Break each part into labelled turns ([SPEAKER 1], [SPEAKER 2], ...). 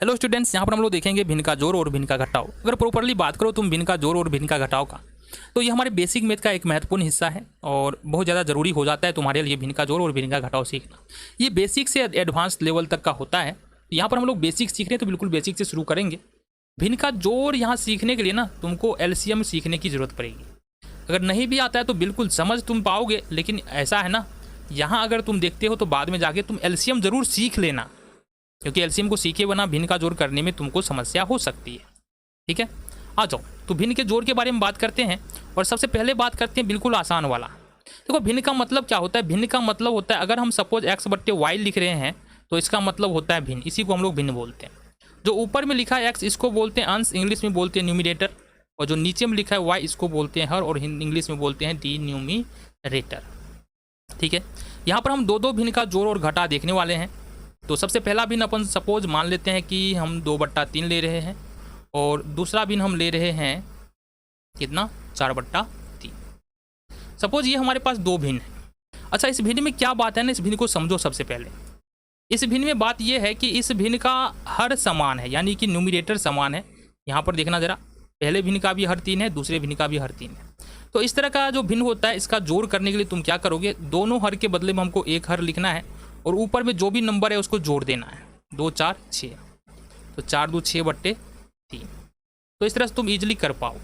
[SPEAKER 1] Hello students, यहाँ पर हम लोग देखेंगे भिन्न का जोड़ और भिन्न का घटाव। अगर प्रॉपरली बात करो तुम भिन्न का जोड़ और भिन्न का घटाव का, तो ये हमारे बेसिक मैथ का एक महत्वपूर्ण हिस्सा है और बहुत ज़्यादा ज़रूरी हो जाता है तुम्हारे लिए भिन्न का जोड़ और भिन्न का घटाव सीखना। ये बेसिक से एडवांस लेवल तक का होता है। यहाँ पर हम लोग बेसिक सीख रहे हैं तो बिल्कुल बेसिक से शुरू करेंगे। भिन्न का जोड़ यहाँ सीखने के लिए ना तुमको एलसीएम सीखने की ज़रूरत पड़ेगी। अगर नहीं भी आता है तो बिल्कुल समझ तुम पाओगे, लेकिन ऐसा है ना, यहाँ अगर तुम देखते हो तो बाद में जाके तुम एलसीएम ज़रूर सीख लेना, क्योंकि एलसीएम को सीखे बिना भिन्न का जोड़ करने में तुमको समस्या हो सकती है। ठीक है, आ जाओ तो भिन्न के जोड़ के बारे में बात करते हैं। और सबसे पहले बात करते हैं बिल्कुल आसान वाला। देखो भिन्न का मतलब क्या होता है। भिन्न का मतलब होता है, अगर हम सपोज एक्स बट्टे वाई लिख रहे हैं तो इसका मतलब होता है भिन्न। इसी को हम लोग भिन्न बोलते हैं। जो ऊपर में लिखा है एक्स, इसको बोलते हैं अंश, इंग्लिश में बोलते हैं न्यूमिनेटर। और जो नीचे में लिखा है वाई, इसको बोलते हैं हर, और इंग्लिश में बोलते हैं डिन्यूमिनेटर। ठीक है, यहाँ पर हम दो भिन्न का जोड़ और घटा देखने वाले हैं। तो सबसे पहला भिन्न अपन सपोज मान लेते हैं कि हम 2/3 ले रहे हैं, और दूसरा भिन्न हम ले रहे हैं कितना, 4/3। सपोज ये हमारे पास दो भिन्न है। अच्छा, इस भिन्न में क्या बात है ना, इस भिन्न को समझो। सबसे पहले इस भिन्न में बात यह है कि इस भिन्न का हर समान है, यानी कि न्यूमिनेटर समान है। यहाँ पर देखना जरा, पहले भिन्न का भी हर 3 है, दूसरे भिन्न का भी हर 3 है। तो इस तरह का जो भिन्न होता है, इसका जोड़ करने के लिए तुम क्या करोगे, दोनों हर के बदले में हमको एक हर लिखना है और ऊपर में जो भी नंबर है उसको जोड़ देना है। 2 4 6, तो 4 2 6/3। तो इस तरह से तुम इजीली कर पाओ।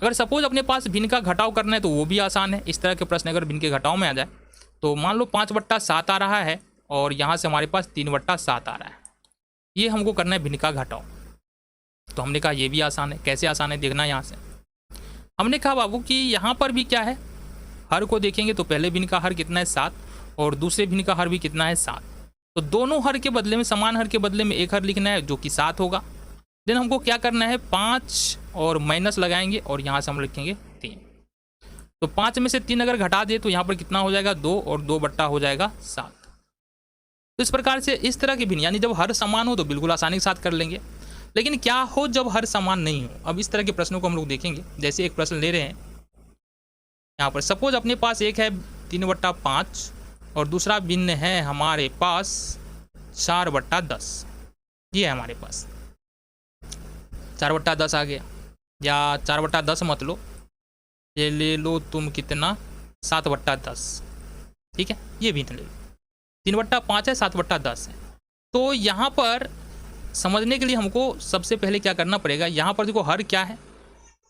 [SPEAKER 1] अगर सपोज अपने पास भिन्न का घटाव करना है तो वो भी आसान है। इस तरह के प्रश्न अगर भिन्न के घटाव में आ जाए तो मान लो 5/7 आ रहा है और यहाँ से हमारे पास 3/7 आ रहा है। ये हमको करना है भिन्न का घटाव। तो हमने कहा ये भी आसान है। कैसे आसान है देखना। यहाँ से हमने कहा बाबू कि यहाँ पर भी क्या है, हर को देखेंगे तो पहले भिन्न का हर कितना है, 7, और दूसरे भिन्न का हर भी कितना है, 7। तो दोनों हर के बदले में, समान हर के बदले में एक हर लिखना है जो कि 7 होगा। देन हमको क्या करना है, 5 और माइनस लगाएंगे और यहाँ से हम लिखेंगे 3। तो 5 में से 3 अगर घटा दे तो यहाँ पर कितना हो जाएगा, 2, और 2 बट्टा हो जाएगा 7। तो इस प्रकार से इस तरह के भिन्न, यानी जब हर समान हो तो बिल्कुल आसानी के साथ कर लेंगे। लेकिन क्या हो जब हर समान नहीं हो। अब इस तरह के प्रश्नों को हम लोग देखेंगे। जैसे एक प्रश्न ले रहे हैं यहाँ पर, सपोज अपने पास एक है 3/5 और दूसरा भिन्न है हमारे पास 4/10। ये है हमारे पास 4/10 आ गया, या 4/10 मत लो, ये ले लो तुम कितना, 7/10। ठीक है, ये भिन्न ले लो। 3/5 है, 7/10 है। तो यहाँ पर समझने के लिए हमको सबसे पहले क्या करना पड़ेगा, यहाँ पर देखो हर क्या है,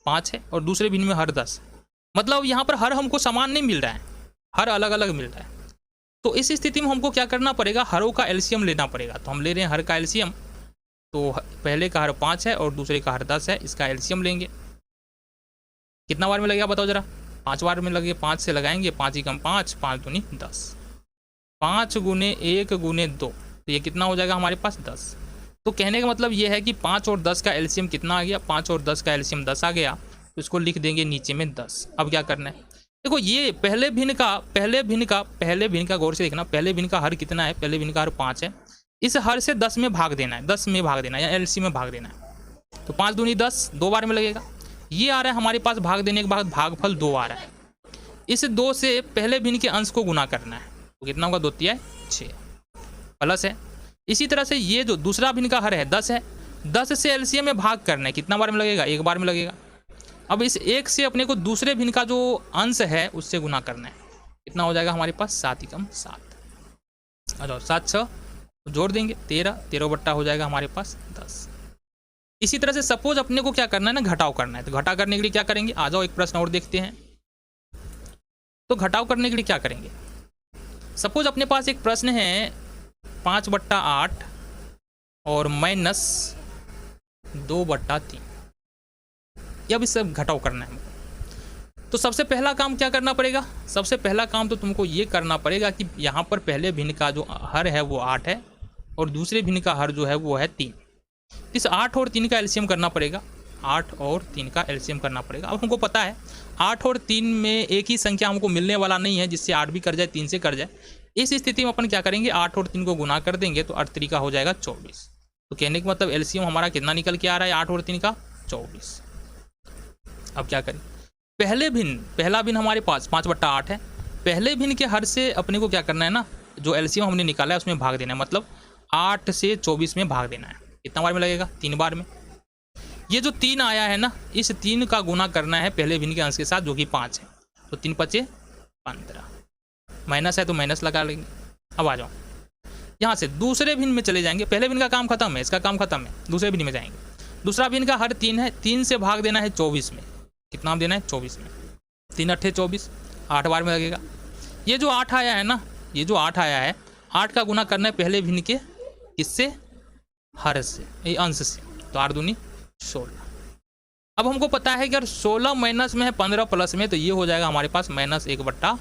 [SPEAKER 1] 5 है, और दूसरे भिन्न में हर 10। मतलब यहाँ पर हर हमको समान नहीं मिल रहा है, हर अलग अलग मिल रहा है। तो इस स्थिति में हमको क्या करना पड़ेगा, हरों का एलसीएम लेना पड़ेगा। तो हम ले रहे हैं हर का एलसीएम। तो पहले का हर 5 है और दूसरे का हर 10 है, इसका एलसीएम लेंगे। कितना बार में लगेगा बताओ जरा, 5 बार में लगेगा। 5 से लगाएंगे, 5 ही कम 5, 5 दूनी 10, 5 गुने 1 गुने 2, तो ये कितना हो जाएगा हमारे पास, 10। तो कहने का मतलब ये है कि 5 और 10 का एलसीएम कितना आ गया, 5 और 10 का एलसीएम 10 आ गया। तो इसको लिख देंगे नीचे में 10। अब क्या करना है, देखो ये पहले भिन्न का गौर से देखना। पहले भिन्न का हर कितना है, पहले भिन्न का हर 5 है। इस हर से 10 में भाग देना है, 10 में भाग देना है, या एलसीएम में भाग देना है। तो 5 दूनी 10, 2 बार में लगेगा। ये आ रहा है हमारे पास भाग देने के बाद भागफल 2 आ रहा है। इस 2 से पहले भिन्न के अंश को गुना करना है, तो कितना होगा, 2 तिहाई 6 प्लस है। इसी तरह से ये जो दूसरा भिन्न का हर है 10 है, 10 से एलसीएम में भाग करना है। कितना बार में लगेगा, 1 बार में लगेगा। अब इस 1 से अपने को दूसरे भिन्न का जो अंश है उससे गुना करना है। कितना हो जाएगा हमारे पास, 7 ही कम 7। अच्छा, 7 6 जोड़ देंगे 13, 13 हो जाएगा हमारे पास 10। इसी तरह से सपोज अपने को क्या करना है ना, घटाव करना है। तो घटाव करने के लिए क्या करेंगे, आ जाओ एक प्रश्न और देखते हैं। तो घटाव करने के लिए क्या करेंगे, सपोज अपने पास एक प्रश्न है 5/8 और माइनस 2/3। अब इस सब घटाव करना है हमको। तो सबसे पहला काम क्या करना पड़ेगा, सबसे पहला काम तो तुमको ये करना पड़ेगा कि यहाँ पर पहले भिन्न का जो हर है वो 8 है और दूसरे भिन्न का हर जो है वो है 3। इस 8 और 3 का एलसीएम करना पड़ेगा। 8 और 3 का एलसीएम करना पड़ेगा। अब हमको पता है 8 और 3 में एक ही संख्या हमको मिलने वाला नहीं है, जिससे 8 भी कर जाए 3 से कर जाए। इस स्थिति में अपन क्या करेंगे, 8 और 3 को गुना कर देंगे तो 8 3 का हो जाएगा 24। तो कहने का मतलब एलसीएम हमारा कितना निकल के आ रहा है, 8 और 3 का 24। अब क्या करें, पहला भिन्न हमारे पास 5/8 है। पहले भिन्न के हर से अपने को क्या करना है ना, जो एलसीएम हमने निकाला है उसमें भाग देना है। मतलब 8 से 24 में भाग देना है। कितना बार में लगेगा, 3 बार में। ये जो 3 आया है ना, इस 3 का गुना करना है पहले भिन्न के अंश के साथ जो कि 5 है। तो 3 पचे 15, माइनस है तो माइनस लगा लेंगे। अब आ जाओ यहाँ से दूसरे भिन्न में चले जाएंगे। पहले भिन्न का काम खत्म है, इसका काम खत्म है, दूसरे भिन्न में जाएंगे। दूसरा भिन्न का हर 3 है, 3 से भाग देना है 24 में। कितना देना है, 24 में। 3 अट्ठे 24, 8 बार में लगेगा। ये जो 8 आया है ना, ये जो 8 आया है, 8 का गुना करना है पहले भिन्न के किससे, हर से, ये अंश से। तो 8 दूनी 16। अब हमको पता है कि अगर 16 माइनस में है 15 प्लस में, तो ये हो जाएगा हमारे पास -1/16।